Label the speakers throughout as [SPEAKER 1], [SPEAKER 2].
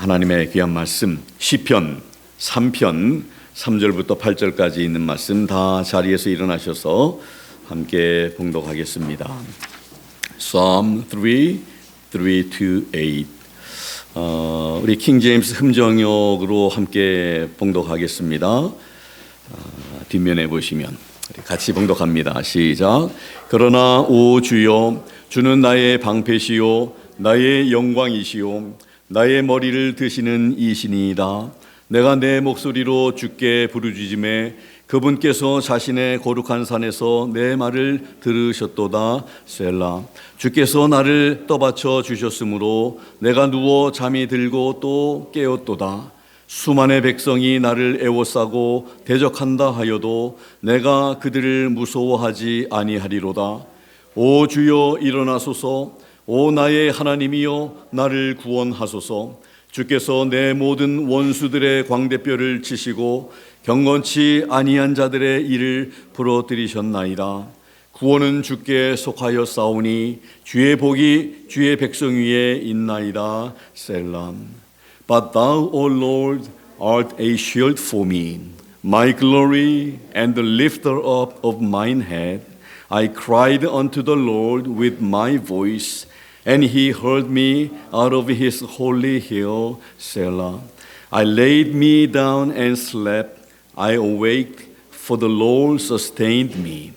[SPEAKER 1] 하나님의 귀한 말씀 시편 3편 3절부터 8절까지 있는 말씀 다 자리에서 일어나셔서 함께 봉독하겠습니다. Psalm 3, 3-8 우리 킹 제임스 흠정역으로 함께 봉독하겠습니다. 뒷면에 보시면 같이 봉독합니다. 시작. 그러나 오 주여, 주는 나의 방패시요 나의 영광이시요 나의 머리를 드시는 이신이이다. 내가 내 목소리로 주께 부르짖음에 그분께서 자신의 거룩한 산에서 내 말을 들으셨도다. 셀라. 주께서 나를 떠받쳐 주셨으므로 내가 누워 잠이 들고 또 깨었도다. 수만의 백성이 나를 애워싸고 대적한다 하여도 내가 그들을 무서워하지 아니하리로다. 오 주여 일어나소서. 오 나의 하나님이여 나를 구원하소서. 주께서 내 모든 원수들의 광대뼈를 치시고 경건치 아니한 자들의 일을 부러뜨리셨나이다. 구원은 주께 속하여 싸우니 주의 복이 주의 백성 위에 있나이다. 셀람. But thou, O Lord, art a shield for me, my glory and the lifter up of mine head. I cried unto the Lord with my voice, and he heard me out of his holy hill, Selah. I laid me down and slept. I awaked, for the Lord sustained me.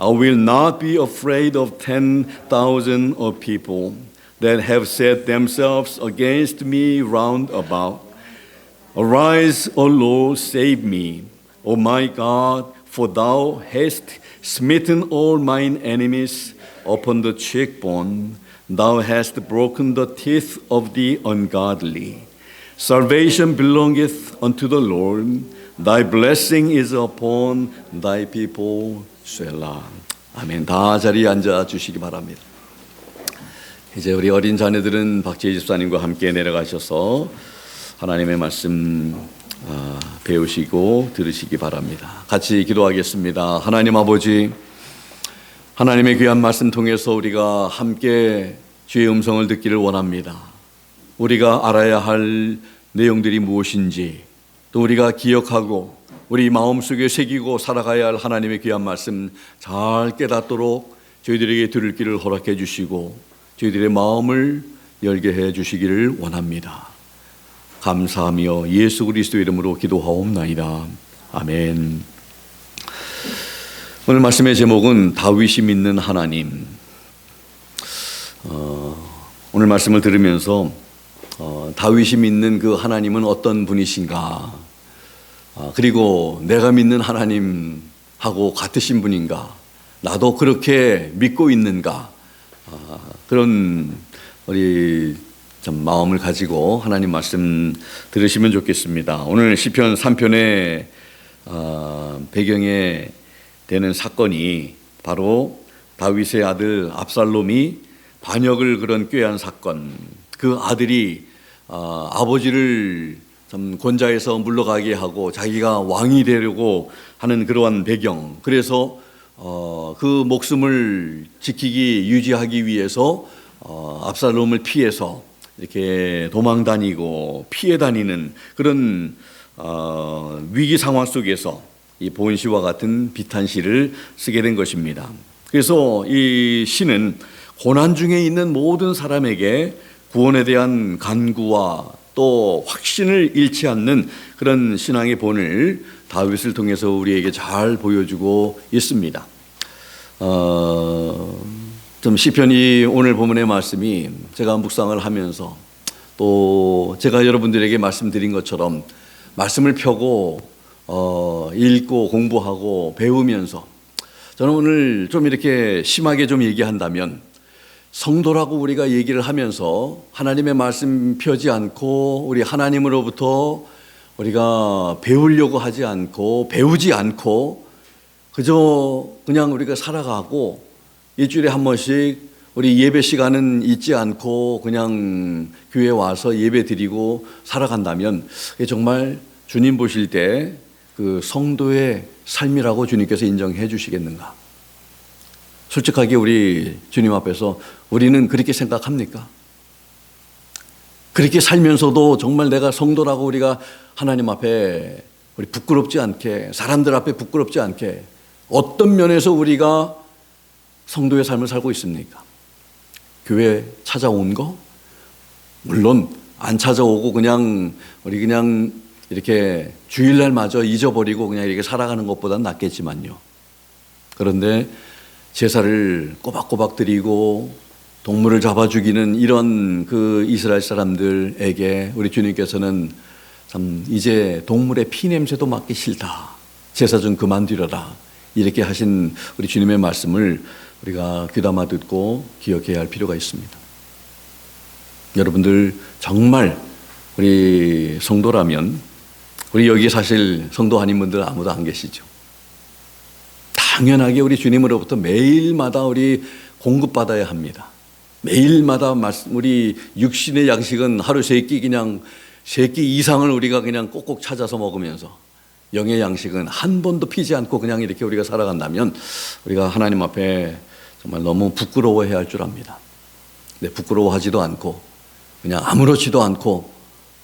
[SPEAKER 1] I will not be afraid of 10,000 of people that have set themselves against me round about. Arise, O Lord, save me, O my God, for thou hast smitten all mine enemies upon the cheekbone. Thou hast broken the teeth of the ungodly. Salvation belongeth unto the Lord. Thy blessing is upon thy people. 셀라. 아멘. 다 자리에 앉아 주시기 바랍니다. 이제 우리 어린 자녀들은 박재희 집사님과 함께 내려가셔서 하나님의 말씀 배우시고 들으시기 바랍니다. 같이 기도하겠습니다. 하나님 아버지, 하나님의 귀한 말씀 통해서 우리가 함께 주의 음성을 듣기를 원합니다. 우리가 알아야 할 내용들이 무엇인지, 또 우리가 기억하고 우리 마음속에 새기고 살아가야 할 하나님의 귀한 말씀 잘 깨닫도록 저희들에게 들을 길을 허락해 주시고 저희들의 마음을 열게 해 주시기를 원합니다. 감사하며 예수 그리스도 이름으로 기도하옵나이다. 아멘. 오늘 말씀의 제목은 다윗이 믿는 하나님. 오늘 말씀을 들으면서 다윗이 믿는 그 하나님은 어떤 분이신가, 그리고 내가 믿는 하나님하고 같으신 분인가, 나도 그렇게 믿고 있는가, 그런 우리 좀 마음을 가지고 하나님 말씀 들으시면 좋겠습니다. 오늘 시편 3편의 배경에 되는 사건이 바로 다윗의 아들 압살롬이 반역을 그런 꾀한 사건. 그 아들이 아버지를 좀 권좌에서 물러가게 하고 자기가 왕이 되려고 하는 그러한 배경. 그래서 그 목숨을 지키기 유지하기 위해서 압살롬을 피해서 이렇게 도망 다니고 피해 다니는 그런 위기 상황 속에서 이 본시와 같은 비탄시를 쓰게 된 것입니다. 그래서 이 시는 고난 중에 있는 모든 사람에게 구원에 대한 간구와 또 확신을 잃지 않는 그런 신앙의 본을 다윗을 통해서 우리에게 잘 보여주고 있습니다. 좀 시편이 오늘 본문의 말씀이 제가 묵상을 하면서 또 제가 여러분들에게 말씀드린 것처럼 말씀을 펴고 읽고 공부하고 배우면서 저는 오늘 좀 이렇게 심하게 좀 얘기한다면 성도라고 우리가 얘기를 하면서 하나님의 말씀 펴지 않고 우리 하나님으로부터 우리가 배우려고 하지 않고 배우지 않고 그저 그냥 우리가 살아가고 일주일에 한 번씩 우리 예배 시간은 잊지 않고 그냥 교회 와서 예배 드리고 살아간다면 정말 주님 보실 때 그 성도의 삶이라고 주님께서 인정해 주시겠는가? 솔직하게 우리 주님 앞에서 우리는 그렇게 생각합니까? 그렇게 살면서도 정말 내가 성도라고 우리가 하나님 앞에 우리 부끄럽지 않게, 사람들 앞에 부끄럽지 않게 어떤 면에서 우리가 성도의 삶을 살고 있습니까? 교회 찾아온 거? 물론 안 찾아오고 그냥 우리 그냥 이렇게 주일날마저 잊어버리고 그냥 이렇게 살아가는 것보다는 낫겠지만요. 그런데 제사를 꼬박꼬박 드리고 동물을 잡아 죽이는 이런 그 이스라엘 사람들에게 우리 주님께서는 참 이제 동물의 피 냄새도 맡기 싫다. 제사 좀 그만두려라. 이렇게 하신 우리 주님의 말씀을 우리가 귀담아 듣고 기억해야 할 필요가 있습니다. 여러분들 정말 우리 성도라면, 우리 여기 사실 성도 아닌 분들 아무도 안 계시죠. 당연하게 우리 주님으로부터 매일마다 우리 공급받아야 합니다. 매일마다 우리 육신의 양식은 하루 3끼 그냥 3끼 이상을 우리가 그냥 꼭꼭 찾아서 먹으면서 영의 양식은 한 번도 피지 않고 그냥 이렇게 우리가 살아간다면 우리가 하나님 앞에 정말 너무 부끄러워해야 할 줄 압니다. 근데 부끄러워하지도 않고 그냥 아무렇지도 않고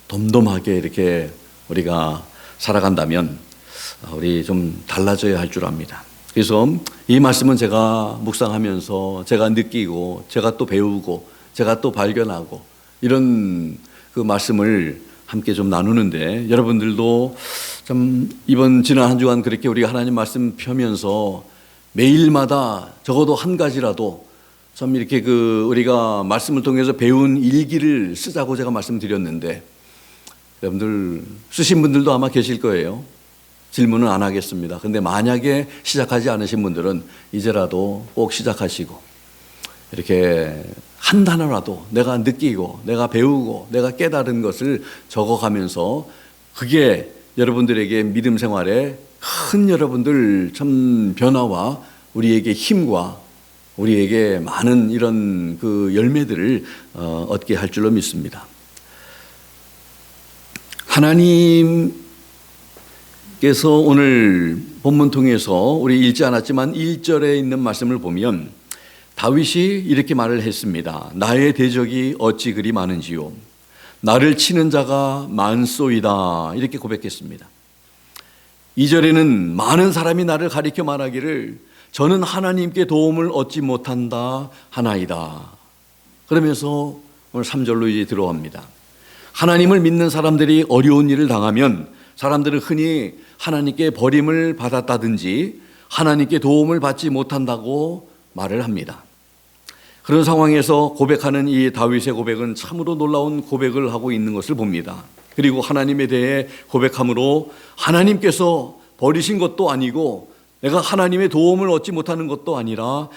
[SPEAKER 1] 덤덤하게 이렇게 우리가 살아간다면 우리 좀 달라져야 할 줄 압니다. 그래서 이 말씀은 제가 묵상하면서 제가 느끼고 제가 또 배우고 제가 또 발견하고 이런 그 말씀을 함께 좀 나누는데, 여러분들도 좀 이번 지난 한 주간 그렇게 우리가 하나님 말씀 펴면서 매일마다 적어도 한 가지라도 참 이렇게 그 우리가 말씀을 통해서 배운 일기를 쓰자고 제가 말씀드렸는데, 여러분들 쓰신 분들도 아마 계실 거예요. 질문은 안 하겠습니다. 근데 만약에 시작하지 않으신 분들은 이제라도 꼭 시작하시고 이렇게 한 단어라도 내가 느끼고 내가 배우고 내가 깨달은 것을 적어가면서 그게 여러분들에게 믿음 생활에 큰 여러분들 참 변화와 우리에게 힘과 우리에게 많은 이런 그 열매들을 얻게 할 줄로 믿습니다. 하나님께서 오늘 본문 통해서 우리 읽지 않았지만 1절에 있는 말씀을 보면 다윗이 이렇게 말을 했습니다. 나의 대적이 어찌 그리 많은지요. 나를 치는 자가 많소이다. 이렇게 고백했습니다. 2절에는 많은 사람이 나를 가리켜 말하기를 저는 하나님께 도움을 얻지 못한다 하나이다. 그러면서 오늘 3절로 이제 들어갑니다. 하나님을 믿는 사람들이 어려운 일을 당하면 사람들은 흔히 하나님께 버림을 받았다든지 하나님께 도움을 받지 못한다고 말을 합니다. 그런 상황에서 고백하는 이 다윗의 고백은 참으로 놀라운 고백을 하고 있는 것을 봅니다. 그리고 하나님에 대해 고백함으로 하나님께서 버리신 것도 아니고 내가 하나님의 도움을 얻지 못하는 것도 아니라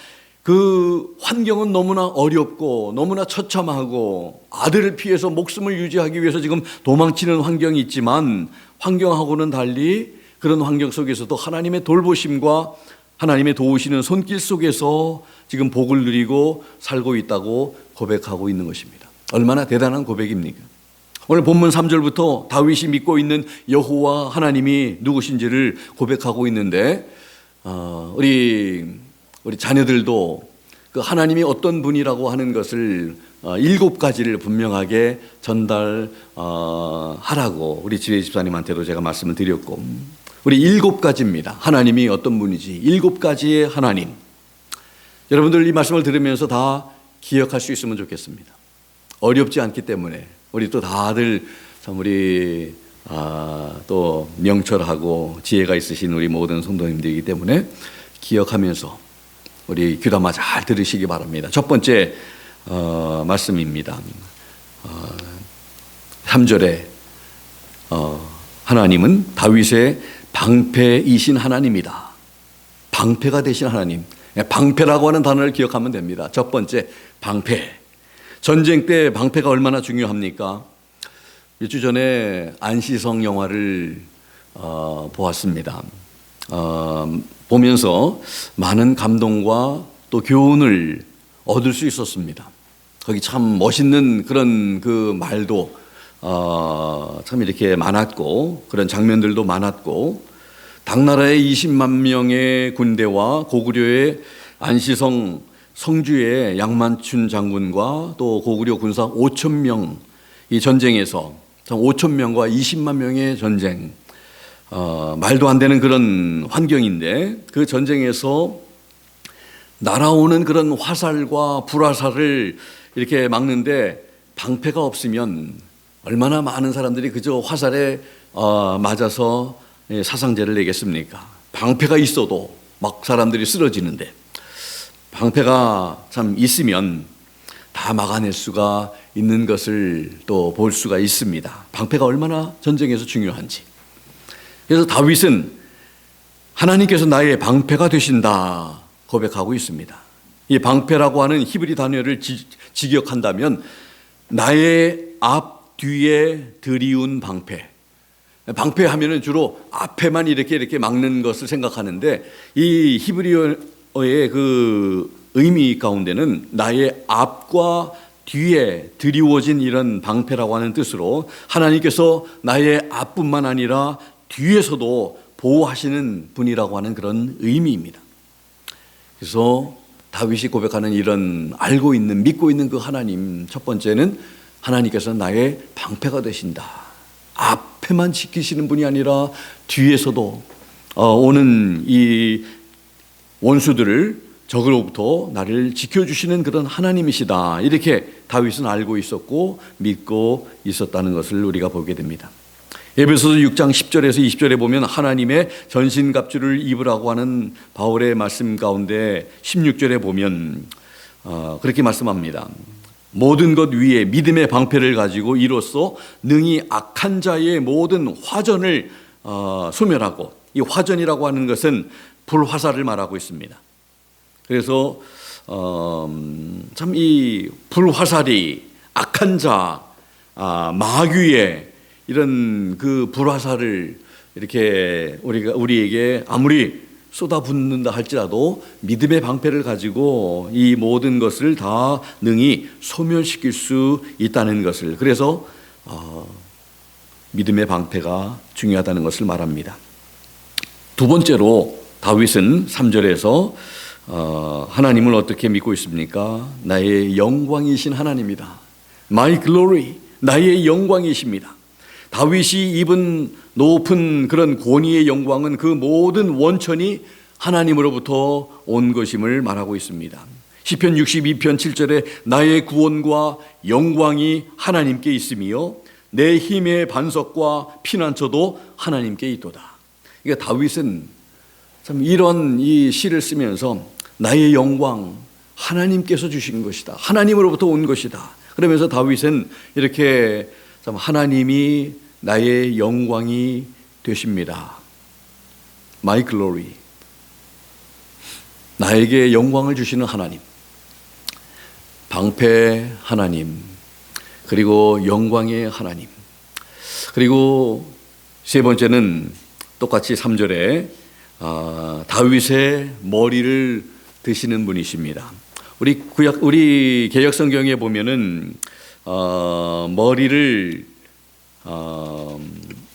[SPEAKER 1] 그 환경은 너무나 어렵고 너무나 처참하고 아들을 피해서 목숨을 유지하기 위해서 지금 도망치는 환경이 있지만 환경하고는 달리 그런 환경 속에서도 하나님의 돌보심과 하나님의 도우시는 손길 속에서 지금 복을 누리고 살고 있다고 고백하고 있는 것입니다. 얼마나 대단한 고백입니까? 오늘 본문 3절부터 다윗이 믿고 있는 여호와 하나님이 누구신지를 고백하고 있는데 우리 자녀들도 그 하나님이 어떤 분이라고 하는 것을 7가지를 분명하게 전달하라고 우리 지혜 집사님한테도 제가 말씀을 드렸고, 우리 7가지입니다. 하나님이 어떤 분이지 7가지의 하나님. 여러분들 이 말씀을 들으면서 다 기억할 수 있으면 좋겠습니다. 어렵지 않기 때문에 우리 또 다들 참 우리 또 명철하고 지혜가 있으신 우리 모든 성도님들이기 때문에 기억하면서 우리 귀담아 잘 들으시기 바랍니다. 첫 번째 말씀입니다. 3절에 하나님은 다윗의 방패이신 하나님이다. 방패가 되신 하나님. 방패라고 하는 단어를 기억하면 됩니다. 첫 번째 방패. 전쟁 때 방패가 얼마나 중요합니까? 몇 주 전에 안시성 영화를 보았습니다. 보면서 많은 감동과 또 교훈을 얻을 수 있었습니다. 거기 참 멋있는 그런 그 말도 참 이렇게 많았고 그런 장면들도 많았고, 당나라의 20만 명의 군대와 고구려의 안시성 성주의 양만춘 장군과 또 고구려 군사 5천 명 이 전쟁에서 5천 명과 20만 명의 전쟁, 말도 안 되는 그런 환경인데 그 전쟁에서 날아오는 그런 화살과 불화살을 이렇게 막는데 방패가 없으면 얼마나 많은 사람들이 그저 화살에 맞아서 사상자를 내겠습니까? 방패가 있어도 막 사람들이 쓰러지는데 방패가 참 있으면 다 막아낼 수가 있는 것을 또 볼 수가 있습니다. 방패가 얼마나 전쟁에서 중요한지. 그래서 다윗은 하나님께서 나의 방패가 되신다 고백하고 있습니다. 이 방패라고 하는 히브리 단어를 직역한다면 나의 앞 뒤에 들이운 방패. 방패 하면은 주로 앞에만 이렇게 막는 것을 생각하는데 이 히브리어의 그 의미 가운데는 나의 앞과 뒤에 드리워진 이런 방패라고 하는 뜻으로 하나님께서 나의 앞뿐만 아니라 뒤에서도 보호하시는 분이라고 하는 그런 의미입니다. 그래서 다윗이 고백하는 이런 알고 있는 믿고 있는 그 하나님, 첫 번째는 하나님께서 나의 방패가 되신다. 앞에만 지키시는 분이 아니라 뒤에서도 오는 이 원수들을 적으로부터 나를 지켜주시는 그런 하나님이시다. 이렇게 다윗은 알고 있었고 믿고 있었다는 것을 우리가 보게 됩니다. 에베소서 6장 10절에서 20절에 보면 하나님의 전신갑주를 입으라고 하는 바울의 말씀 가운데 16절에 보면 그렇게 말씀합니다. 모든 것 위에 믿음의 방패를 가지고 이로써 능히 악한 자의 모든 화전을 소멸하고, 이 화전이라고 하는 것은 불화살을 말하고 있습니다. 그래서 참 이 불화살이 악한 자, 마귀의 이런 그 불화살을 이렇게 우리에게 아무리 쏟아붓는다 할지라도 믿음의 방패를 가지고 이 모든 것을 다 능히 소멸시킬 수 있다는 것을, 그래서 믿음의 방패가 중요하다는 것을 말합니다. 두 번째로 다윗은 3절에서 하나님을 어떻게 믿고 있습니까? 나의 영광이신 하나님이다. My glory, 나의 영광이십니다. 다윗이 입은 높은 그런 권위의 영광은 그 모든 원천이 하나님으로부터 온 것임을 말하고 있습니다. 시편 62편 7절에 나의 구원과 영광이 하나님께 있으며 내 힘의 반석과 피난처도 하나님께 있도다. 그러니까 다윗은 참 이런 이 시를 쓰면서 나의 영광 하나님께서 주신 것이다. 하나님으로부터 온 것이다. 그러면서 다윗은 이렇게 참 하나님이 나의 영광이 되십니다. My glory. 나에게 영광을 주시는 하나님. 방패 하나님. 그리고 영광의 하나님. 그리고 세 번째는 똑같이 3절에 다윗의 머리를 드시는 분이십니다. 우리 개역 성경에 보면은 머리를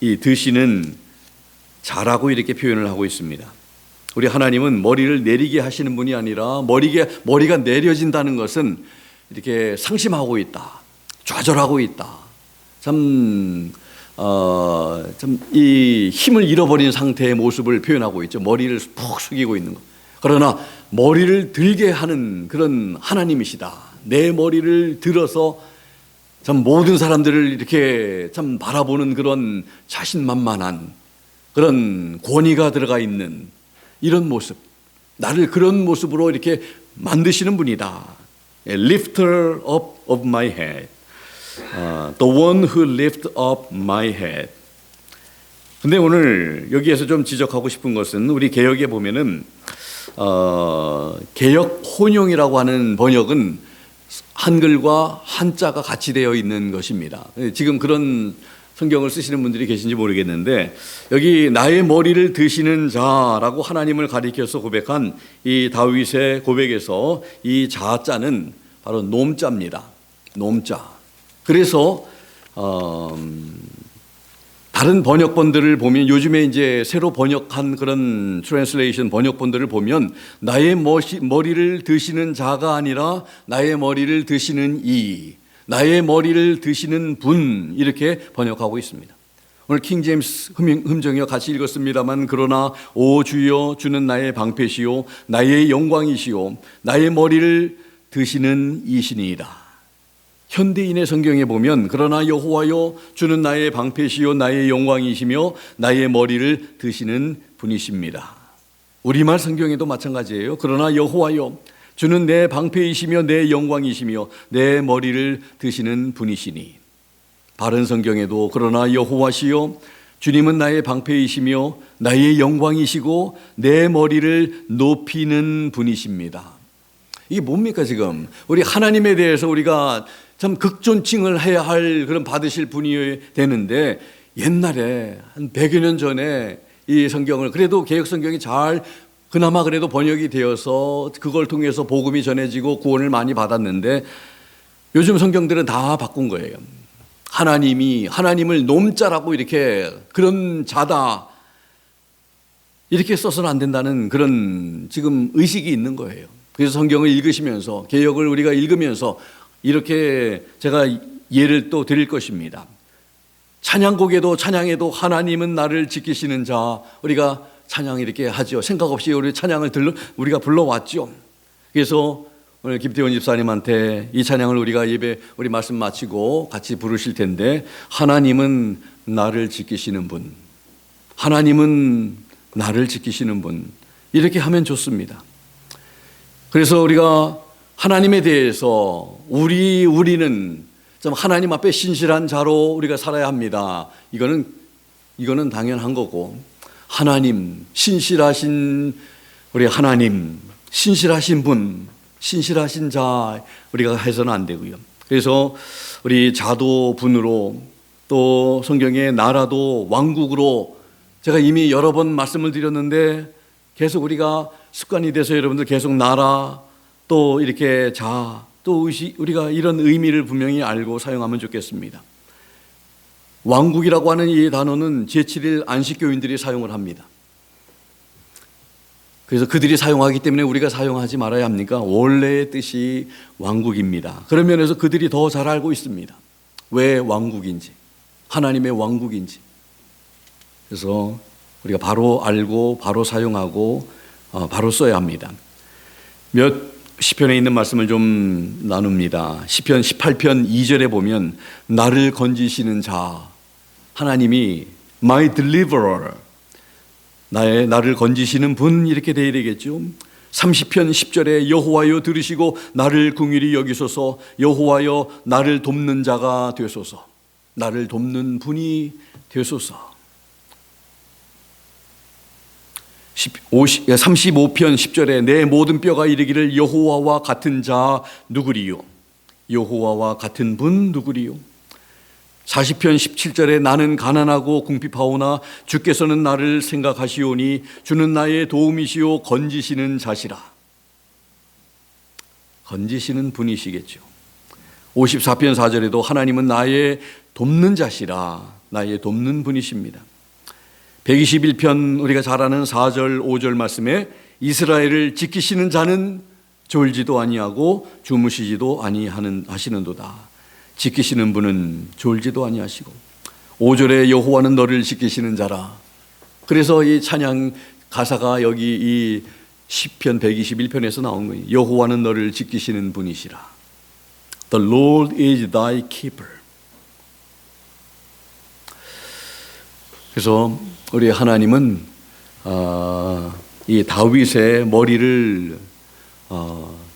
[SPEAKER 1] 이 드시는 자라고 이렇게 표현을 하고 있습니다. 우리 하나님은 머리를 내리게 하시는 분이 아니라 머리가 내려진다는 것은 이렇게 상심하고 있다, 좌절하고 있다. 참 이 힘을 잃어버린 상태의 모습을 표현하고 있죠. 머리를 푹 숙이고 있는 것. 그러나 머리를 들게 하는 그런 하나님이시다. 내 머리를 들어서 참 모든 사람들을 이렇게 참 바라보는 그런 자신만만한 그런 권위가 들어가 있는 이런 모습, 나를 그런 모습으로 이렇게 만드시는 분이다. Lifter up of my head. The one who lift up my head. 근데 오늘 여기에서 좀 지적하고 싶은 것은 우리 개역에 보면은 개역 혼용이라고 하는 번역은 한글과 한자가 같이 되어 있는 것입니다. 지금 그런 성경을 쓰시는 분들이 계신지 모르겠는데 여기 나의 머리를 드시는 자라고 하나님을 가리켜서 고백한 이 다윗의 고백에서 이 자자는 바로 놈자입니다. 놈자. 그래서 다른 번역본들을 보면 요즘에 이제 새로 번역한 그런 트랜슬레이션 번역본들을 보면 나의 머리를 드시는 자가 아니라 나의 머리를 드시는 이, 나의 머리를 드시는 분, 이렇게 번역하고 있습니다. 오늘 킹제임스 음정이와 같이 읽었습니다만, 그러나 오 주여 주는 나의 방패시요 나의 영광이시요 나의 머리를 드시는 이시니이다. 현대인의 성경에 보면 그러나 여호와여 주는 나의 방패시요 나의 영광이시며 나의 머리를 드시는 분이십니다. 우리말 성경에도 마찬가지예요. 그러나 여호와여 주는 내 방패이시며 내 영광이시며 내 머리를 드시는 분이시니. 바른 성경에도 그러나 여호와시여 주님은 나의 방패이시며 나의 영광이시고 내 머리를 높이는 분이십니다. 이게 뭡니까? 지금 우리 하나님에 대해서 우리가 참 극존칭을 해야 할 그런 받으실 분이 되는데, 옛날에 한 100여 년 전에 이 성경을 그래도 개역 성경이 잘 그나마 그래도 번역이 되어서 그걸 통해서 복음이 전해지고 구원을 많이 받았는데, 요즘 성경들은 다 바꾼 거예요. 하나님을 놈자라고 이렇게 그런 자다 이렇게 써서는 안 된다는 그런 지금 의식이 있는 거예요. 그래서 성경을 읽으시면서, 개역을 우리가 읽으면서 이렇게 제가 예를 또 드릴 것입니다. 찬양곡에도 찬양에도 하나님은 나를 지키시는 자, 우리가 찬양 이렇게 하죠. 생각 없이 우리 찬양을 우리가 불러왔죠. 그래서 오늘 김태원 집사님한테 이 찬양을 우리가 우리 말씀 마치고 같이 부르실 텐데, 하나님은 나를 지키시는 분, 하나님은 나를 지키시는 분, 이렇게 하면 좋습니다. 그래서 우리가 하나님에 대해서 우리는 좀 하나님 앞에 신실한 자로 우리가 살아야 합니다. 이거는 당연한 거고, 하나님, 신실하신 우리 하나님, 신실하신 분, 신실하신 자, 우리가 해서는 안 되고요. 그래서 우리 자도 분으로, 또 성경의 나라도 왕국으로, 제가 이미 여러 번 말씀을 드렸는데 계속 우리가 습관이 돼서 여러분들 계속 나라, 또 이렇게 자, 또 우리가 이런 의미를 분명히 알고 사용하면 좋겠습니다. 왕국이라고 하는 이 단어는 제7일 안식교인들이 사용을 합니다. 그래서 그들이 사용하기 때문에 우리가 사용하지 말아야 합니까? 원래의 뜻이 왕국입니다. 그런 면에서 그들이 더 잘 알고 있습니다. 왜 왕국인지, 하나님의 왕국인지. 그래서 우리가 바로 알고 바로 사용하고 바로 써야 합니다. 시편에 있는 말씀을 좀 나눕니다. 시편 18편 2절에 보면 나를 건지시는 자, 하나님이 my deliverer, 나를 건지시는 분, 이렇게 되어야 되겠죠. 30편 10절에 여호와여 들으시고 나를 긍휼히 여기소서, 여호와여 나를 돕는 자가 되소서, 나를 돕는 분이 되소서. 35편 10절에 내 모든 뼈가 이르기를 여호와와 같은 자 누구리요, 여호와와 같은 분 누구리요. 40편 17절에 나는 가난하고 궁핍하오나 주께서는 나를 생각하시오니 주는 나의 도움이시오 건지시는 자시라. 건지시는 분이시겠죠. 54편 4절에도 하나님은 나의 돕는 자시라, 나의 돕는 분이십니다. 121편 우리가 잘 아는 4절 5절 말씀에 이스라엘을 지키시는 자는 졸지도 아니하고 주무시지도 아니하시는도다. 지키시는 분은 졸지도 아니하시고, 5절에 여호와는 너를 지키시는 자라. 그래서 이 찬양 가사가 여기 이 시편 121편에서 나온 거예요. 여호와는 너를 지키시는 분이시라. The Lord is thy keeper. 그래서 우리 하나님은 이 다윗의 머리를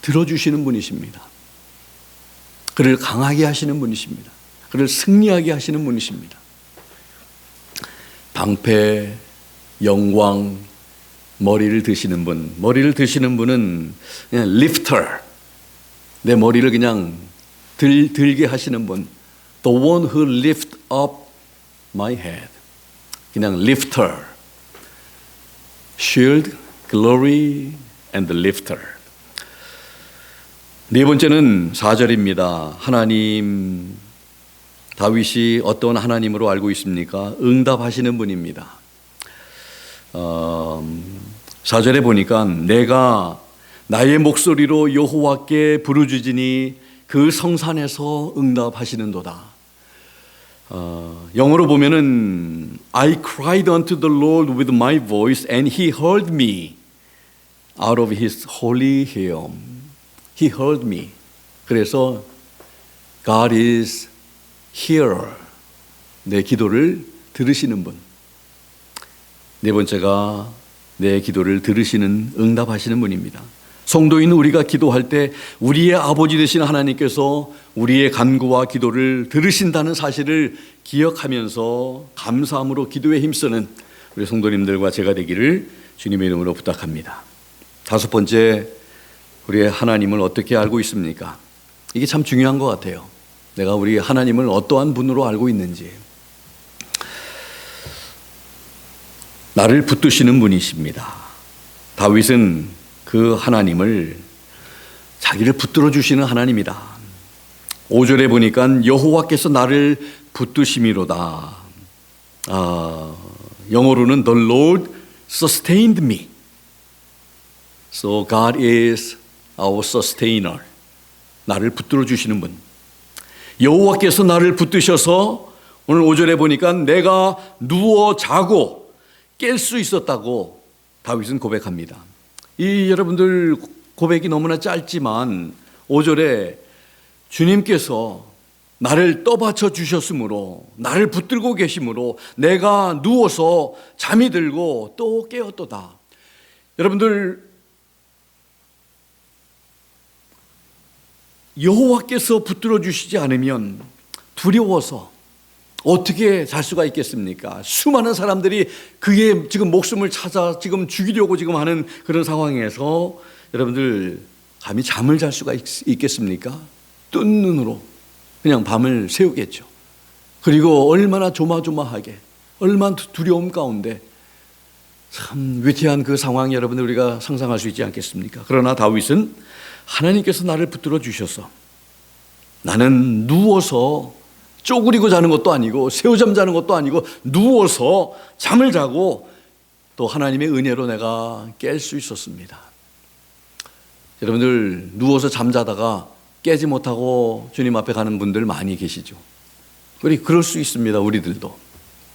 [SPEAKER 1] 들어주시는 분이십니다. 그를 강하게 하시는 분이십니다. 그를 승리하게 하시는 분이십니다. 방패, 영광, 머리를 드시는 분. 머리를 드시는 분은 그냥 lifter, 내 머리를 그냥 들게 하시는 분. The one who lift up my head. 그냥 lifter, shield, glory, and lifter. 네 번째는 4절입니다. 하나님, 다윗이 어떤 하나님으로 알고 있습니까? 응답하시는 분입니다. 4절에 보니까 내가 나의 목소리로 여호와께 부르짖으니 그 성산에서 응답하시는도다. 영어로 보면은 I cried unto the Lord with my voice and He heard me out of His holy hill. He heard me. 그래서 God is hearer. 내 기도를 들으시는 분. 네 번째가 내 기도를 들으시는, 응답하시는 분입니다. 성도인 우리가 기도할 때 우리의 아버지 되신 하나님께서 우리의 간구와 기도를 들으신다는 사실을 기억하면서 감사함으로 기도에 힘쓰는 우리 성도님들과 제가 되기를 주님의 이름으로 부탁합니다. 다섯 번째, 우리의 하나님을 어떻게 알고 있습니까? 이게 참 중요한 것 같아요. 내가 우리 하나님을 어떠한 분으로 알고 있는지. 나를 붙드시는 분이십니다. 다윗은 그 하나님을 자기를 붙들어 주시는 하나님이다. 5절에 보니까 여호와께서 나를 붙드심이로다. 영어로는 The Lord sustained me. So God is our sustainer. 나를 붙들어 주시는 분. 여호와께서 나를 붙드셔서 오늘 5절에 보니까 내가 누워 자고 깰 수 있었다고 다윗은 고백합니다. 이 여러분들 고백이 너무나 짧지만 5절에 주님께서 나를 떠받쳐 주셨으므로, 나를 붙들고 계심으로 내가 누워서 잠이 들고 또 깨었도다. 여러분들, 여호와께서 붙들어 주시지 않으면 두려워서 어떻게 잘 수가 있겠습니까? 수많은 사람들이 그의 지금 목숨을 찾아 지금 죽이려고 지금 하는 그런 상황에서 여러분들 감히 잠을 잘 수가 있겠습니까? 뜬 눈으로 그냥 밤을 새우겠죠. 그리고 얼마나 조마조마하게, 얼마나 두려움 가운데, 참 위태한 그 상황 여러분들 우리가 상상할 수 있지 않겠습니까? 그러나 다윗은 하나님께서 나를 붙들어 주셔서 나는 누워서 쪼그리고 자는 것도 아니고 새우잠 자는 것도 아니고 누워서 잠을 자고 또 하나님의 은혜로 내가 깰 수 있었습니다. 여러분들 누워서 잠자다가 깨지 못하고 주님 앞에 가는 분들 많이 계시죠. 그럴 수 있습니다. 우리들도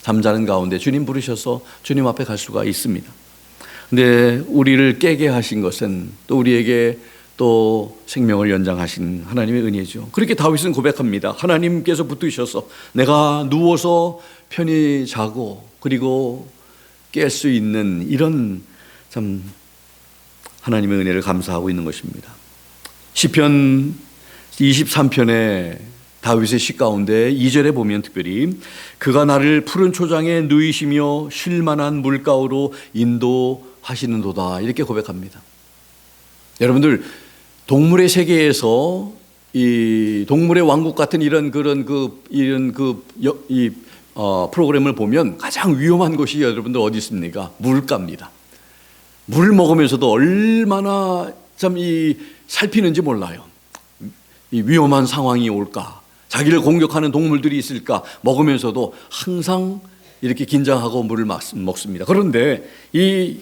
[SPEAKER 1] 잠자는 가운데 주님 부르셔서 주님 앞에 갈 수가 있습니다. 근데 우리를 깨게 하신 것은 또 우리에게 또 생명을 연장하신 하나님의 은혜죠. 그렇게 다윗은 고백합니다. 하나님께서 붙드셔서 내가 누워서 편히 자고 그리고 깰 수 있는 이런 참 하나님의 은혜를 감사하고 있는 것입니다. 시편 23편의 다윗의 시 가운데 2절에 보면 특별히 그가 나를 푸른 초장에 누이시며 쉴 만한 물가로 인도하시는도다 이렇게 고백합니다. 여러분들 동물의 세계에서 이 동물의 왕국 같은 이런 프로그램을 보면 가장 위험한 곳이 여러분들 어디 있습니까? 물가입니다. 물을 먹으면서도 얼마나 참 살피는지 몰라요. 이 위험한 상황이 올까? 자기를 공격하는 동물들이 있을까? 먹으면서도 항상 이렇게 긴장하고 물을 먹습니다. 그런데 이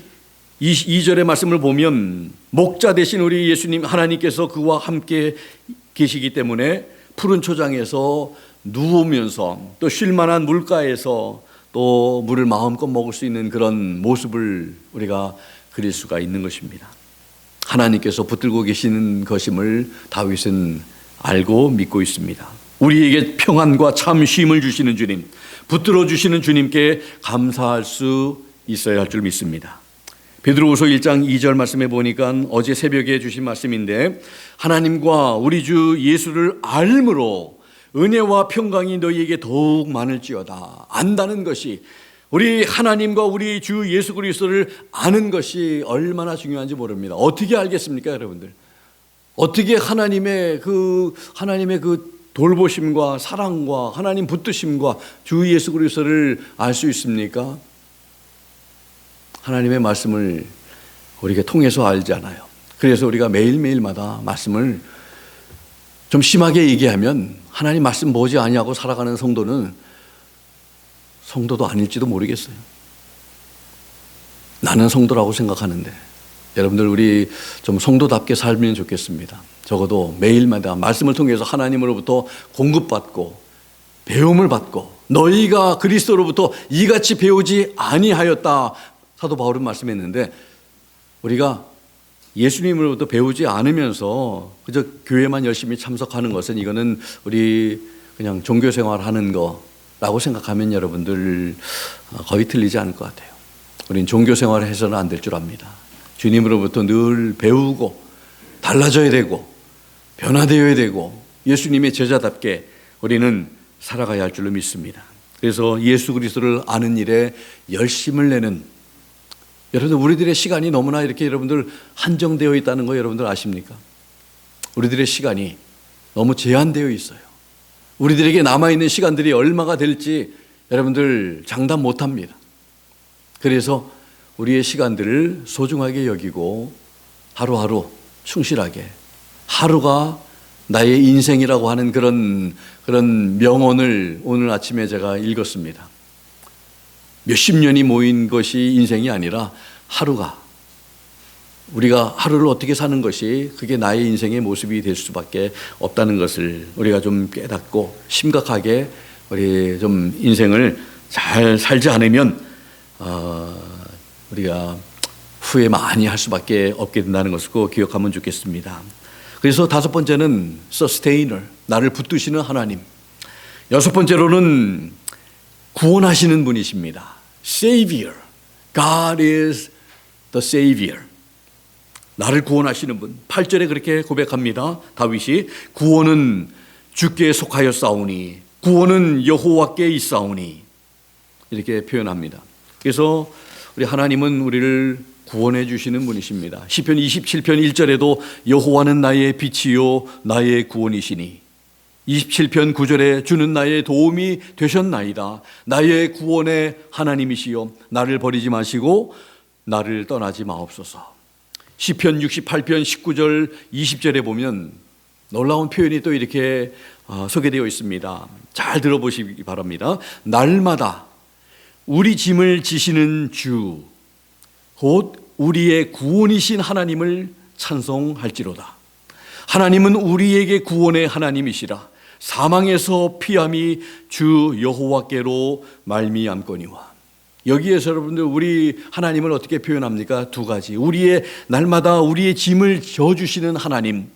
[SPEAKER 1] 2절의 말씀을 보면 목자 되신 우리 예수님 하나님께서 그와 함께 계시기 때문에 푸른 초장에서 누우면서 또 쉴만한 물가에서 또 물을 마음껏 먹을 수 있는 그런 모습을 우리가 그릴 수가 있는 것입니다. 하나님께서 붙들고 계시는 것임을 다윗은 알고 믿고 있습니다. 우리에게 평안과 참 쉼을 주시는 주님, 붙들어 주시는 주님께 감사할 수 있어야 할 줄 믿습니다. 베드로후서 1장 2절 말씀에 보니까 어제 새벽에 주신 말씀인데 하나님과 우리 주 예수를 알므로 은혜와 평강이 너희에게 더욱 많을지어다. 안다는 것이, 우리 하나님과 우리 주 예수 그리스도를 아는 것이 얼마나 중요한지 모릅니다. 어떻게 알겠습니까, 여러분들? 어떻게 하나님의 그 돌보심과 사랑과 하나님 붙드심과 주 예수 그리스도를 알 수 있습니까? 하나님의 말씀을 우리가 통해서 알잖아요. 그래서 우리가 매일매일마다 말씀을 좀 심하게 얘기하면 하나님 말씀 뭐지 아니하고 살아가는 성도는 성도도 아닐지도 모르겠어요. 나는 성도라고 생각하는데
[SPEAKER 2] 여러분들 우리 좀 성도답게 살면 좋겠습니다. 적어도 매일마다 말씀을 통해서 하나님으로부터 공급받고 배움을 받고 너희가 그리스도로부터 이같이 배우지 아니하였다. 사도 바울은 말씀했는데 우리가 예수님으로부터 배우지 않으면서 그저 교회만 열심히 참석하는 것은 이거는 우리 그냥 종교생활 하는 거라고 생각하면 여러분들 거의 틀리지 않을 것 같아요. 우린 종교생활을 해서는 안 될 줄 압니다. 주님으로부터 늘 배우고 달라져야 되고 변화되어야 되고 예수님의 제자답게 우리는 살아가야 할 줄로 믿습니다. 그래서 예수 그리스도를 아는 일에 열심을 내는 여러분들 우리들의 시간이 너무나 이렇게 여러분들 한정되어 있다는 거 여러분들 아십니까? 우리들의 시간이 너무 제한되어 있어요. 우리들에게 남아있는 시간들이 얼마가 될지 여러분들 장담 못합니다. 그래서 우리의 시간들을 소중하게 여기고 하루하루 충실하게 하루가 나의 인생이라고 하는 그런 명언을 오늘 아침에 제가 읽었습니다. 몇십 년이 모인 것이 인생이 아니라 하루가 우리가 하루를 어떻게 사는 것이 그게 나의 인생의 모습이 될 수밖에 없다는 것을 우리가 좀 깨닫고 심각하게 우리 좀 인생을 잘 살지 않으면 우리가 후회 많이 할 수밖에 없게 된다는 것을 꼭 기억하면 좋겠습니다. 그래서 다섯 번째는 sustainer, 나를 붙드시는 하나님. 여섯 번째로는 구원하시는 분이십니다. Savior, God is the Savior. 나를 구원하시는 분. 8절에 그렇게 고백합니다. 다윗이 구원은 주께 속하였사오니 구원은 여호와께 있사오니 이렇게 표현합니다. 그래서 우리 하나님은 우리를 구원해 주시는 분이십니다. 시편 27편 1절에도 여호와는 나의 빛이요 나의 구원이시니 27편 9절에 주는 나의 도움이 되셨나이다. 나의 구원의 하나님이시요 나를 버리지 마시고 나를 떠나지 마옵소서. 시편 68편 19절 20절에 보면 놀라운 표현이 또 이렇게 소개되어 있습니다. 잘 들어보시기 바랍니다. 날마다 우리 짐을 지시는 주 곧 우리의 구원이신 하나님을 찬송할지로다. 하나님은 우리에게 구원의 하나님이시라. 사망에서 피함이 주 여호와께로 말미암거니와. 여기에서 여러분들 우리 하나님을 어떻게 표현합니까? 두 가지. 우리의 날마다 우리의 짐을 져주시는 하나님,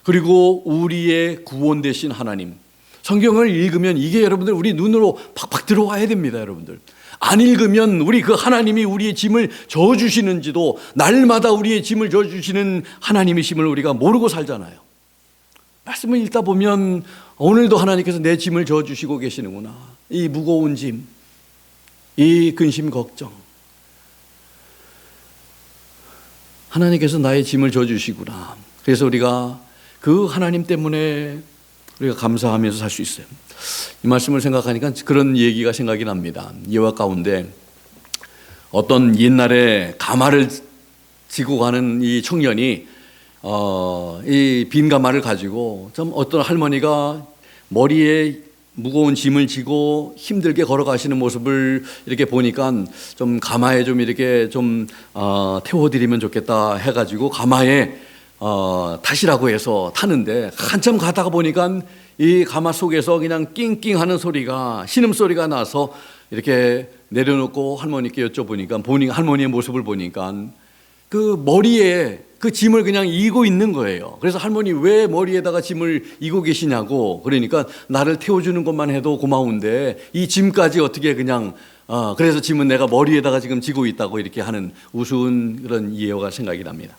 [SPEAKER 2] 그리고 우리의 구원 되신 하나님. 성경을 읽으면 이게 여러분들 우리 눈으로 팍팍 들어와야 됩니다, 여러분들. 안 읽으면 우리 그 하나님이 우리의 짐을 져주시는지도 날마다 우리의 짐을 져주시는 하나님이심을 우리가 모르고 살잖아요. 말씀을 읽다 보면 오늘도 하나님께서 내 짐을 져주시고 계시는구나. 이 무거운 짐, 이 근심 걱정. 하나님께서 나의 짐을 져주시구나. 그래서 우리가 그 하나님 때문에 우리가 감사하면서 살 수 있어요. 이 말씀을 생각하니까 그런 얘기가 생각이 납니다. 예화 가운데 어떤 옛날에 가마를 지고 가는 이 청년이 이 빈 가마를 가지고 좀 어떤 할머니가 머리에 무거운 짐을 지고 힘들게 걸어가시는 모습을 이렇게 보니까 좀 가마에 좀 이렇게 좀 태워드리면 좋겠다 해가지고 가마에 타시라고 해서 타는데 한참 가다가 보니까 이 가마 속에서 그냥 낑낑하는 소리가 신음소리가 나서 이렇게 내려놓고 할머니께 여쭤보니까 할머니의 모습을 보니까 그 머리에 그 짐을 그냥 이고 있는 거예요. 그래서 할머니 왜 머리에다가 짐을 이고 계시냐고. 그러니까 나를 태워주는 것만 해도 고마운데 이 짐까지 어떻게 그냥 그래서 짐은 내가 머리에다가 지금 지고 있다고 이렇게 하는 우스운 그런 예화가 생각이 납니다.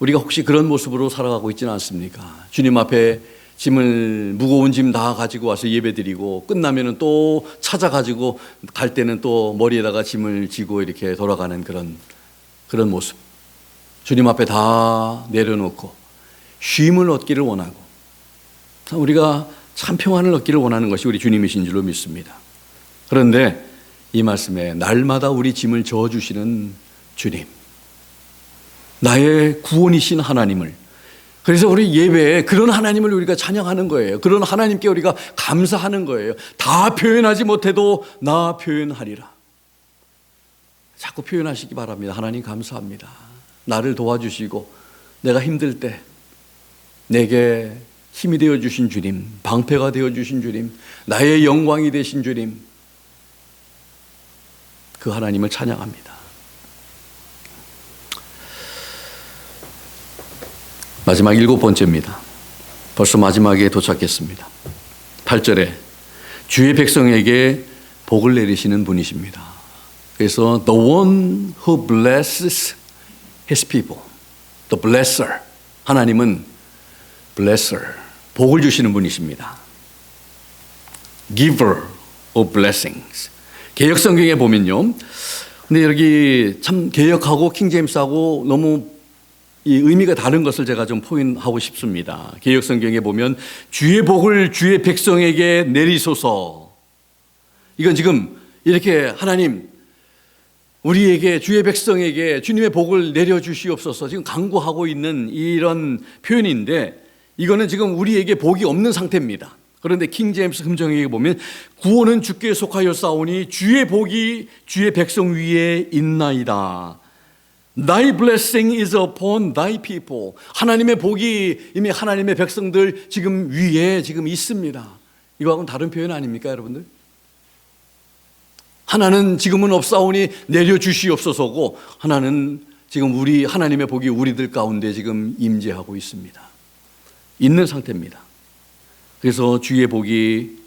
[SPEAKER 2] 우리가 혹시 그런 모습으로 살아가고 있지는 않습니까? 주님 앞에 짐을 무거운 짐 다 가지고 와서 예배드리고 끝나면은 또 찾아가지고 갈 때는 또 머리에다가 짐을 지고 이렇게 돌아가는 그런 모습. 주님 앞에 다 내려놓고 쉼을 얻기를 원하고 우리가 참 평안을 얻기를 원하는 것이 우리 주님이신 줄로 믿습니다. 그런데 이 말씀에 날마다 우리 짐을 져주시는 주님, 나의 구원이신 하나님을, 그래서 우리 예배에 그런 하나님을 우리가 찬양하는 거예요. 그런 하나님께 우리가 감사하는 거예요. 다 표현하지 못해도 나 표현하리라. 자꾸 표현하시기 바랍니다. 하나님 감사합니다. 나를 도와주시고 내가 힘들 때 내게 힘이 되어주신 주님, 방패가 되어주신 주님, 나의 영광이 되신 주님, 그 하나님을 찬양합니다. 마지막 7번째입니다. 벌써 마지막에 도착했습니다. 8절에 주의 백성에게 복을 내리시는 분이십니다. 그래서 the one who blesses his people, the blesser, 하나님은 blesser, 복을 주시는 분이십니다. giver of blessings. 개역 성경에 보면요, 근데 여기 참 개역하고 킹제임스하고 너무 이 의미가 다른 것을 제가 좀 포인하고 싶습니다. 개역 성경에 보면 주의 복을 주의 백성에게 내리소서. 이건 지금 이렇게 하나님 우리에게 주의 백성에게 주님의 복을 내려주시옵소서 지금 간구하고 있는 이런 표현인데, 이거는 지금 우리에게 복이 없는 상태입니다. 그런데 킹제임스 금정에 보면 구원은 주께 속하여 싸우니 주의 복이 주의 백성 위에 있나이다. Thy blessing is upon thy people. 하나님의 복이 이미 하나님의 백성들 지금 위에 지금 있습니다. 이거하고는 다른 표현 아닙니까, 여러분들? 하나는 지금은 없사오니 내려주시옵소서고, 하나는 지금 우리 하나님의 복이 우리들 가운데 지금 임재하고 있습니다. 있는 상태입니다. 그래서 주의 복이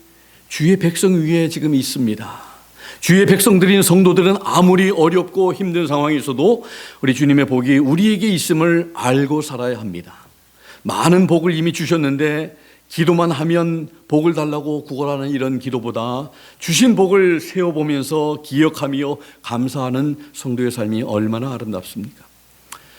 [SPEAKER 2] 주의 백성 위에 지금 있습니다. 주의 백성들인 성도들은 아무리 어렵고 힘든 상황에서도 우리 주님의 복이 우리에게 있음을 알고 살아야 합니다. 많은 복을 이미 주셨는데 기도만 하면 복을 달라고 구걸하는 이런 기도보다 주신 복을 세어보면서 기억하며 감사하는 성도의 삶이 얼마나 아름답습니까?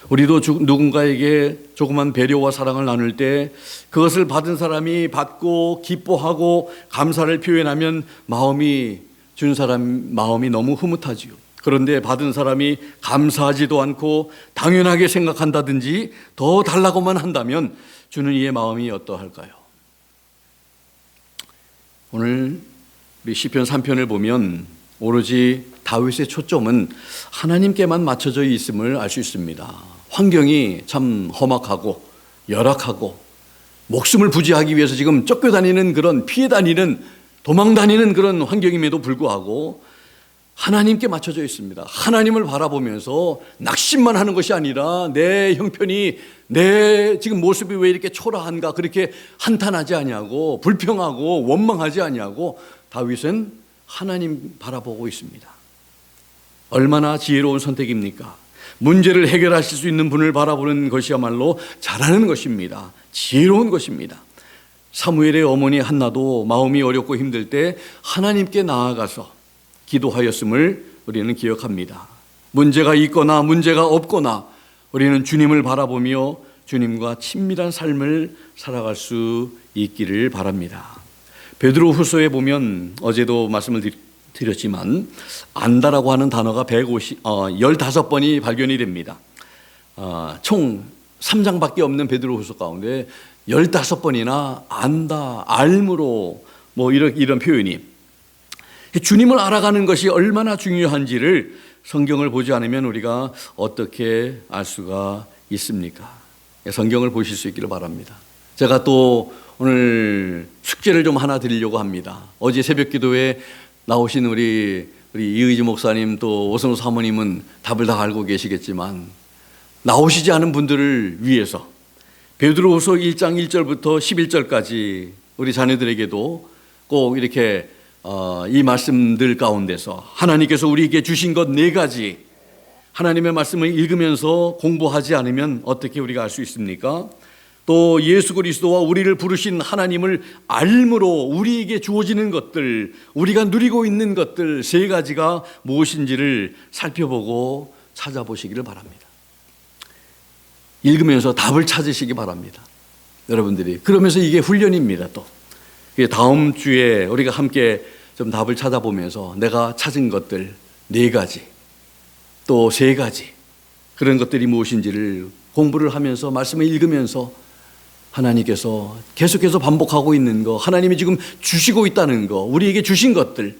[SPEAKER 2] 우리도 누군가에게 조그만 배려와 사랑을 나눌 때 그것을 받은 사람이 받고 기뻐하고 감사를 표현하면 준 사람 마음이 너무 흐뭇하지요. 그런데 받은 사람이 감사하지도 않고 당연하게 생각한다든지 더 달라고만 한다면 주는 이의 마음이 어떠할까요? 오늘 우리 시편 3편을 보면 오로지 다윗의 초점은 하나님께만 맞춰져 있음을 알 수 있습니다. 환경이 참 험악하고 열악하고 목숨을 부지하기 위해서 지금 쫓겨다니는 그런 피해 다니는 도망 다니는 그런 환경임에도 불구하고 하나님께 맞춰져 있습니다. 하나님을 바라보면서 낙심만 하는 것이 아니라 내 형편이 내 지금 모습이 왜 이렇게 초라한가 그렇게 한탄하지 아니하고 불평하고 원망하지 아니하고 다윗은 하나님 바라보고 있습니다. 얼마나 지혜로운 선택입니까? 문제를 해결하실 수 있는 분을 바라보는 것이야말로 잘하는 것입니다. 지혜로운 것입니다. 사무엘의 어머니 한나도 마음이 어렵고 힘들 때 하나님께 나아가서 기도하였음을 우리는 기억합니다. 문제가 있거나 문제가 없거나 우리는 주님을 바라보며 주님과 친밀한 삶을 살아갈 수 있기를 바랍니다. 베드로후서에 보면 어제도 말씀을 드렸지만 안다라고 하는 단어가 15번이 발견이 됩니다. 총 3장밖에 없는 베드로후서 가운데 15번이나 안다, 알므로 이런 표현이, 주님을 알아가는 것이 얼마나 중요한지를 성경을 보지 않으면 우리가 어떻게 알 수가 있습니까? 성경을 보실 수 있기를 바랍니다. 제가 또 오늘 숙제를 좀 하나 드리려고 합니다. 어제 새벽 기도에 나오신 우리 이의지 목사님 또 오선호 사모님은 답을 다 알고 계시겠지만 나오시지 않은 분들을 위해서 베드로후서 1장 1절부터 11절까지 우리 자녀들에게도 꼭 이렇게 이 말씀들 가운데서 하나님께서 우리에게 주신 것 4가지, 하나님의 말씀을 읽으면서 공부하지 않으면 어떻게 우리가 알 수 있습니까? 또 예수 그리스도와 우리를 부르신 하나님을 알므로 우리에게 주어지는 것들, 우리가 누리고 있는 것들 3가지가 무엇인지를 살펴보고 찾아보시기를 바랍니다. 읽으면서 답을 찾으시기 바랍니다. 여러분들이 그러면서 이게 훈련입니다. 또 다음 주에 우리가 함께 좀 답을 찾아보면서 내가 찾은 것들 4가지 또 3가지 그런 것들이 무엇인지를 공부를 하면서 말씀을 읽으면서 하나님께서 계속해서 반복하고 있는 거, 하나님이 지금 주시고 있다는 거, 우리에게 주신 것들,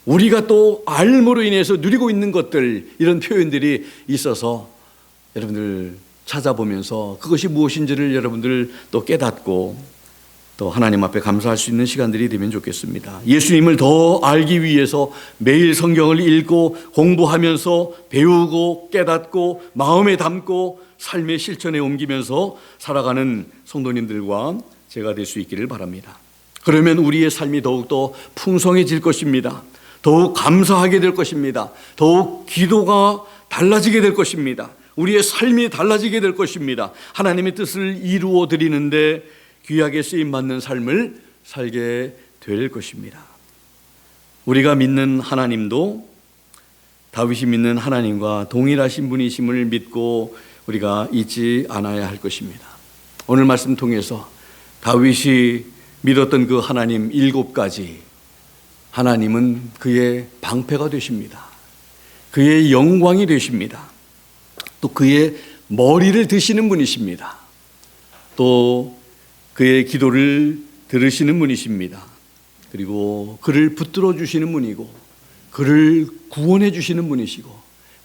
[SPEAKER 2] 우리가 또 알므로 인해서 누리고 있는 것들, 이런 표현들이 있어서 여러분들 찾아보면서 그것이 무엇인지를 여러분들 또 깨닫고 또 하나님 앞에 감사할 수 있는 시간들이 되면 좋겠습니다. 예수님을 더 알기 위해서 매일 성경을 읽고 공부하면서 배우고 깨닫고 마음에 담고 삶의 실천에 옮기면서 살아가는 성도님들과 제가 될 수 있기를 바랍니다. 그러면 우리의 삶이 더욱더 풍성해질 것입니다. 더욱 감사하게 될 것입니다. 더욱 기도가 달라지게 될 것입니다. 우리의 삶이 달라지게 될 것입니다. 하나님의 뜻을 이루어 드리는데 귀하게 쓰임받는 삶을 살게 될 것입니다. 우리가 믿는 하나님도 다윗이 믿는 하나님과 동일하신 분이심을 믿고 우리가 잊지 않아야 할 것입니다. 오늘 말씀 통해서 다윗이 믿었던 그 하나님 7가지 하나님은 그의 방패가 되십니다. 그의 영광이 되십니다. 또 그의 머리를 드시는 분이십니다. 또 그의 기도를 들으시는 분이십니다. 그리고 그를 붙들어 주시는 분이고 그를 구원해 주시는 분이시고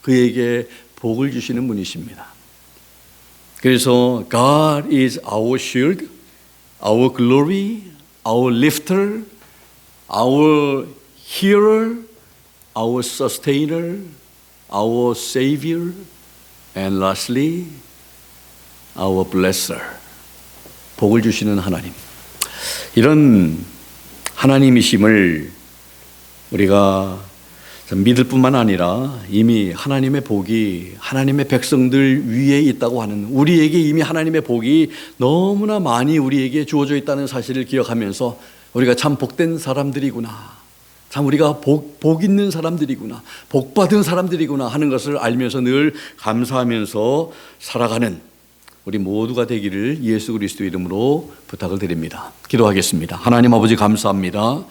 [SPEAKER 2] 그에게 복을 주시는 분이십니다. 그래서 God is our shield, our glory, our lifter, our healer, our sustainer, our savior, and lastly, our blesser. 복을 주시는 하나님. 이런 하나님이심을 우리가 믿을 뿐만 아니라 이미 하나님의 복이 하나님의 백성들 위에 있다고 하는, 우리에게 이미 하나님의 복이 너무나 많이 우리에게 주어져 있다는 사실을 기억하면서 우리가 참 복된 사람들이구나, 참 우리가 복 있는 사람들이구나, 복 받은 사람들이구나 하는 것을 알면서 늘 감사하면서 살아가는 우리 모두가 되기를 예수 그리스도 이름으로 부탁을 드립니다. 기도하겠습니다. 하나님 아버지 감사합니다.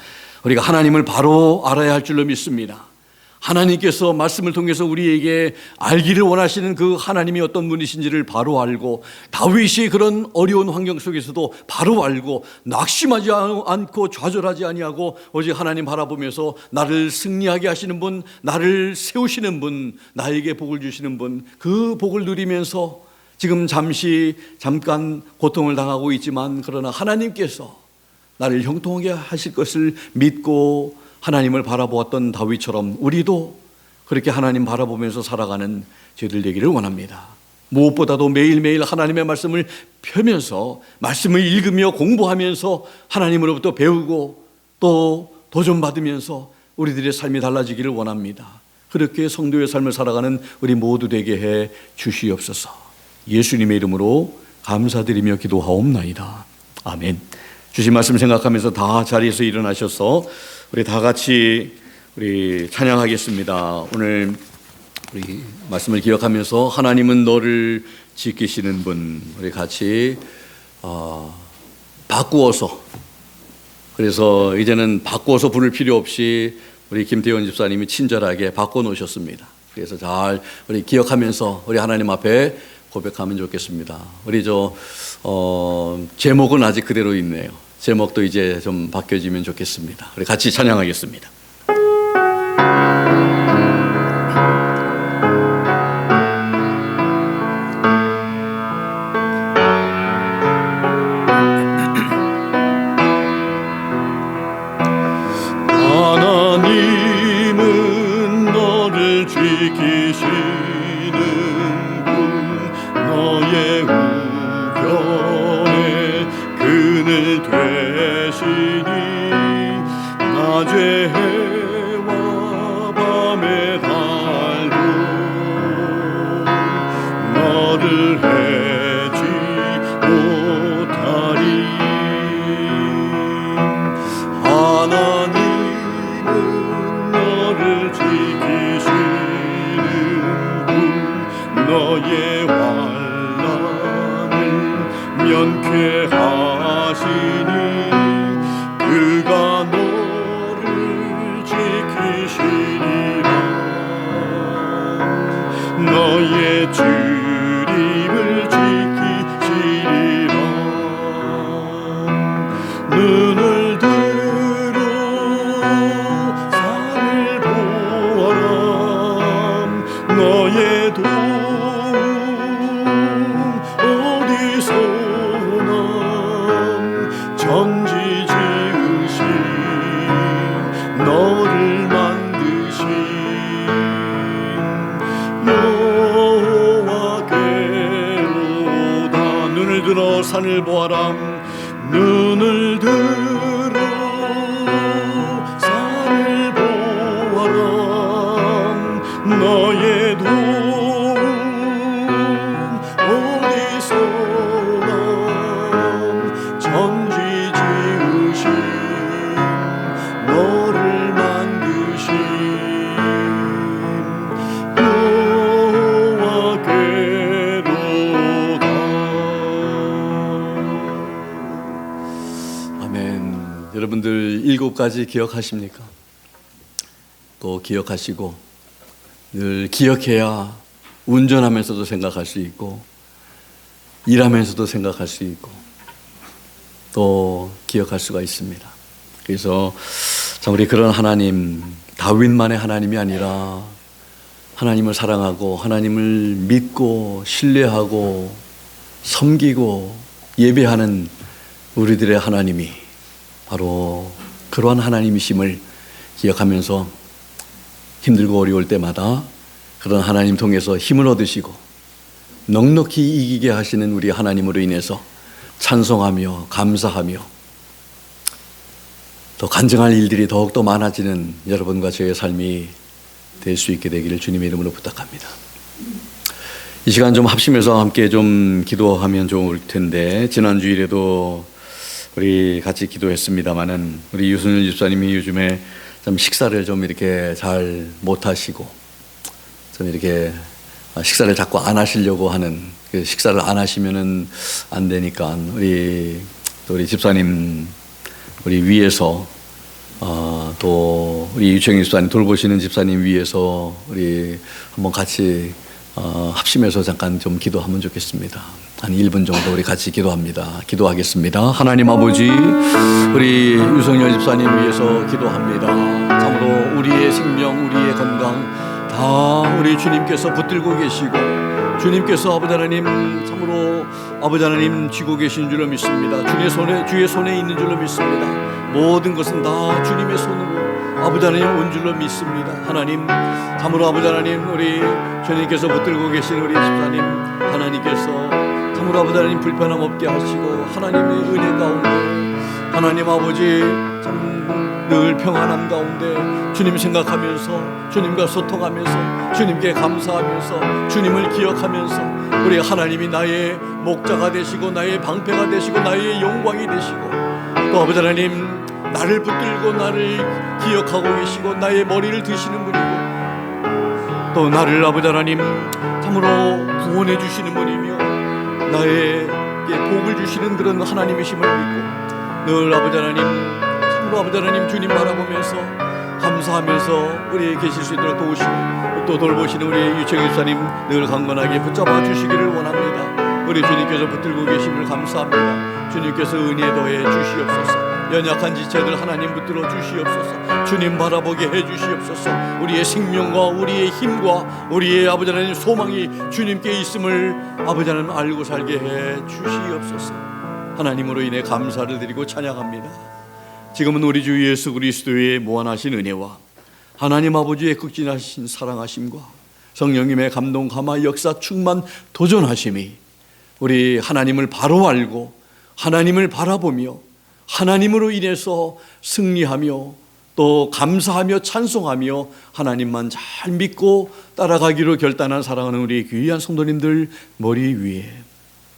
[SPEAKER 2] 우리가 하나님을 바로 알아야 할 줄로 믿습니다. 하나님께서 말씀을 통해서 우리에게 알기를 원하시는 그 하나님이 어떤 분이신지를 바로 알고, 다윗이 그런 어려운 환경 속에서도 바로 알고 낙심하지 않고 좌절하지 아니하고 오직 하나님 바라보면서 나를 승리하게 하시는 분, 나를 세우시는 분, 나에게 복을 주시는 분, 그 복을 누리면서 지금 잠깐 고통을 당하고 있지만 그러나 하나님께서 나를 형통하게 하실 것을 믿고 하나님을 바라보았던 다윗처럼 우리도 그렇게 하나님 바라보면서 살아가는 저희들 되기를 원합니다. 무엇보다도 매일매일 하나님의 말씀을 펴면서 말씀을 읽으며 공부하면서 하나님으로부터 배우고 또 도전받으면서 우리들의 삶이 달라지기를 원합니다. 그렇게 성도의 삶을 살아가는 우리 모두 되게 해 주시옵소서. 예수님의 이름으로 감사드리며 기도하옵나이다. 아멘. 주신 말씀 생각하면서 다 자리에서 일어나셔서 우리 다 같이 우리 찬양하겠습니다. 오늘 우리 말씀을 기억하면서 하나님은 너를 지키시는 분, 우리 같이 바꾸어서, 그래서 이제는 바꾸어서 부를 필요 없이 우리 김태원 집사님이 친절하게 바꿔놓으셨습니다. 그래서 잘 우리 기억하면서 우리 하나님 앞에 고백하면 좋겠습니다. 우리 제목은 아직 그대로 있네요. 제목도 이제 좀 바뀌어지면 좋겠습니다. 우리 같이 찬양하겠습니다.
[SPEAKER 1] 하나님은 너를 지키시는 분, 너의 우편에 그늘 되시니 낮에 해와 밤에 달도 너를 해지 못하리. 하나님은 너를 지키시는 분, 너의 환난을 면케하시니 그가 너를 지키시리라. 너의 주림을 지키시리라. 눈을 들어 산을 보아라. 너의 도움이 산을 보아라. 눈을 들어 산을 보아라. 너의 도움 어디서나. 천지 지으신 너를 만드신 여호와께로다.
[SPEAKER 2] 아멘. 여러분들 7가지 기억하십니까? 또 기억하시고 늘 기억해야 운전하면서도 생각할 수 있고 일하면서도 생각할 수 있고 또 기억할 수가 있습니다. 그래서 참 우리 그런 하나님, 다윗만의 하나님이 아니라 하나님을 사랑하고 하나님을 믿고 신뢰하고 섬기고 예배하는 우리들의 하나님이 바로 그러한 하나님이심을 기억하면서 힘들고 어려울 때마다 그런 하나님 통해서 힘을 얻으시고 넉넉히 이기게 하시는 우리 하나님으로 인해서 찬송하며 감사하며 더 간증할 일들이 더욱더 많아지는 여러분과 저의 삶이 될 수 있게 되기를 주님의 이름으로 부탁합니다. 이 시간 좀 합심해서 함께 좀 기도하면 좋을 텐데, 지난주일에도 우리 같이 기도했습니다마는 우리 유순일 집사님이 요즘에 좀 식사를 좀 이렇게 잘 못하시고 좀 이렇게 식사를 자꾸 안 하시려고 하는, 그 식사를 안 하시면은 안 되니까 우리 집사님 우리 위에서 또 우리 유청희 집사님 돌보시는 집사님 위해서 우리 한번 같이 합심해서 잠깐 좀 기도하면 좋겠습니다. 한 1분 정도 우리 같이 기도하겠습니다. 하나님 아버지, 우리 유성열 집사님 위해서 기도합니다. 참으로 우리의 생명, 우리의 건강 다 우리 주님께서 붙들고 계시고 주님께서 아버지 하나님 참으로 아버지 하나님 쥐고 계신 줄로 믿습니다. 주의 손에 있는 줄로 믿습니다. 모든 것은 다 주님의 손으로 아버지 하나님 온 줄로 믿습니다. 하나님 참으로 아버지 하나님 우리 주님께서 붙들고 계신 우리 집사님 하나님께서 참으로 아버지 하나님 불편함 없게 하시고 하나님의 은혜 가운데 하나님 아버지 참 늘 평안함 가운데 주님 생각하면서 주님과 소통하면서 주님께 감사하면서 주님을 기억하면서 우리 하나님이 나의 목자가 되시고 나의 방패가 되시고 나의 영광이 되시고 또 아버지 하나님 나를 붙들고 나를 기억하고 계시고 나의 머리를 드시는 분이고 또 나를 아버지 하나님 참으로 구원해 주시는 분이며 나에게 복을 주시는 그런 하나님이심을 믿고 늘 아버지 하나님 참으로 아버지 하나님 주님 바라보면서 감사하면서 우리 계실 수 있도록 도우시고 또 돌보시는 우리 유청희 집사님 늘 강건하게 붙잡아 주시기를 원합니다. 우리 주님께서 붙들고 계심을 감사합니다. 주님께서 은혜 더해 주시옵소서. 연약한 지체들 하나님 붙들어 주시옵소서. 주님 바라보게 해 주시옵소서. 우리의 생명과 우리의 힘과 우리의 아버지 하나님 소망이 주님께 있음을 아버지 하나님 알고 살게 해 주시옵소서. 하나님으로 인해 감사를 드리고 찬양합니다. 지금은 우리 주 예수 그리스도의 무한하신 은혜와 하나님 아버지의 극진하신 사랑하심과 성령님의 감동 감화 역사 충만 도전하심이 우리 하나님을 바로 알고 하나님을 바라보며 하나님으로 인해서 승리하며 또 감사하며 찬송하며 하나님만 잘 믿고 따라가기로 결단한 사랑하는 우리 귀한 성도님들 머리 위에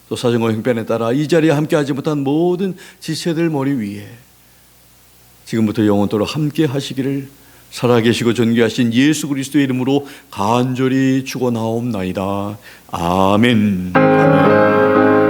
[SPEAKER 2] 또 사정과 형편에 따라 이 자리에 함께하지 못한 모든 지체들 머리 위에 지금부터 영원토록 함께 하시기를 살아계시고 존귀하신 예수 그리스도의 이름으로 간절히 축원하옵나이다. 아멘. 아멘.